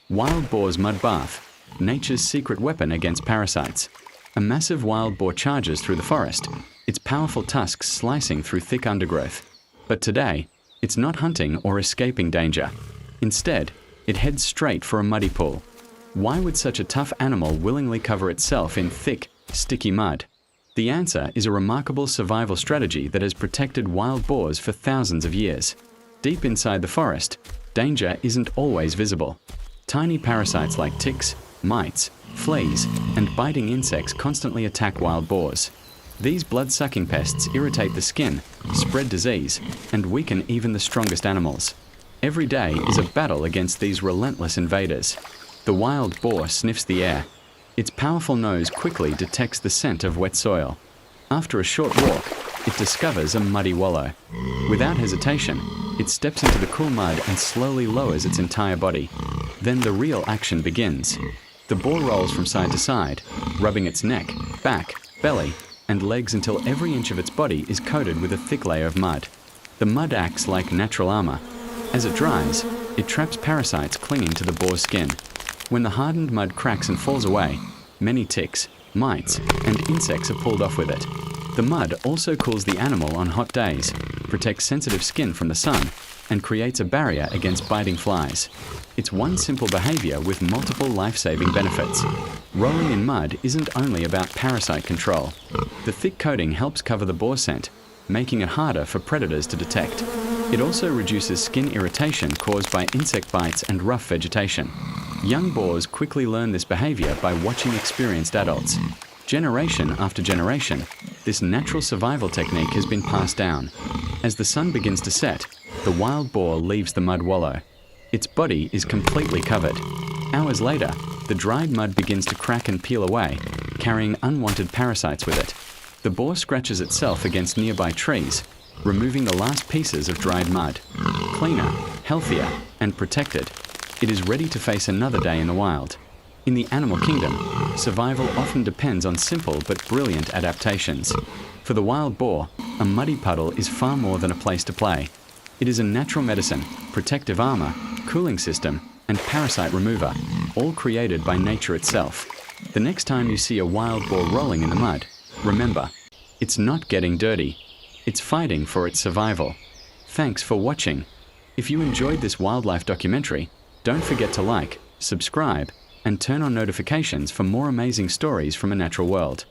Wild boar's mud bath, nature's secret weapon against parasites. A massive wild boar charges through the forest, its powerful tusks slicing through thick undergrowth. But today, it's not hunting or escaping danger. Instead, it heads straight for a muddy pool. Why would such a tough animal willingly cover itself in thick, sticky mud? The answer is a remarkable survival strategy that has protected wild boars for thousands of years. Deep inside the forest, danger isn't always visible. Tiny parasites like ticks, mites, fleas, and biting insects constantly attack wild boars. These blood-sucking pests irritate the skin, spread disease, and weaken even the strongest animals. Every day is a battle against these relentless invaders. The wild boar sniffs the air. Its powerful nose quickly detects the scent of wet soil. After a short walk, it discovers a muddy wallow. Without hesitation, it steps into the cool mud and slowly lowers its entire body. Then the real action begins. The boar rolls from side to side, rubbing its neck, back, belly, and legs until every inch of its body is coated with a thick layer of mud. The mud acts like natural armor. As it dries, it traps parasites clinging to the boar's skin. When the hardened mud cracks and falls away, many ticks, mites, and insects are pulled off with it. The mud also cools the animal on hot days, protects sensitive skin from the sun, and creates a barrier against biting flies. It's one simple behavior with multiple life-saving benefits. Rolling in mud isn't only about parasite control. The thick coating helps cover the boar scent, making it harder for predators to detect. It also reduces skin irritation caused by insect bites and rough vegetation. Young boars quickly learn this behavior by watching experienced adults. Generation after generation, this natural survival technique has been passed down. As the sun begins to set, the wild boar leaves the mud wallow. Its body is completely covered. Hours later, the dried mud begins to crack and peel away, carrying unwanted parasites with it. The boar scratches itself against nearby trees, removing the last pieces of dried mud. Cleaner, healthier, and protected, it is ready to face another day in the wild. In the animal kingdom, survival often depends on simple but brilliant adaptations. For the wild boar, a muddy puddle is far more than a place to play. It is a natural medicine, protective armor, cooling system, and parasite remover, all created by nature itself. The next time you see a wild boar rolling in the mud, remember, it's not getting dirty. It's fighting for its survival. Thanks for watching. If you enjoyed this wildlife documentary, don't forget to like, subscribe, and turn on notifications for more amazing stories from a natural world.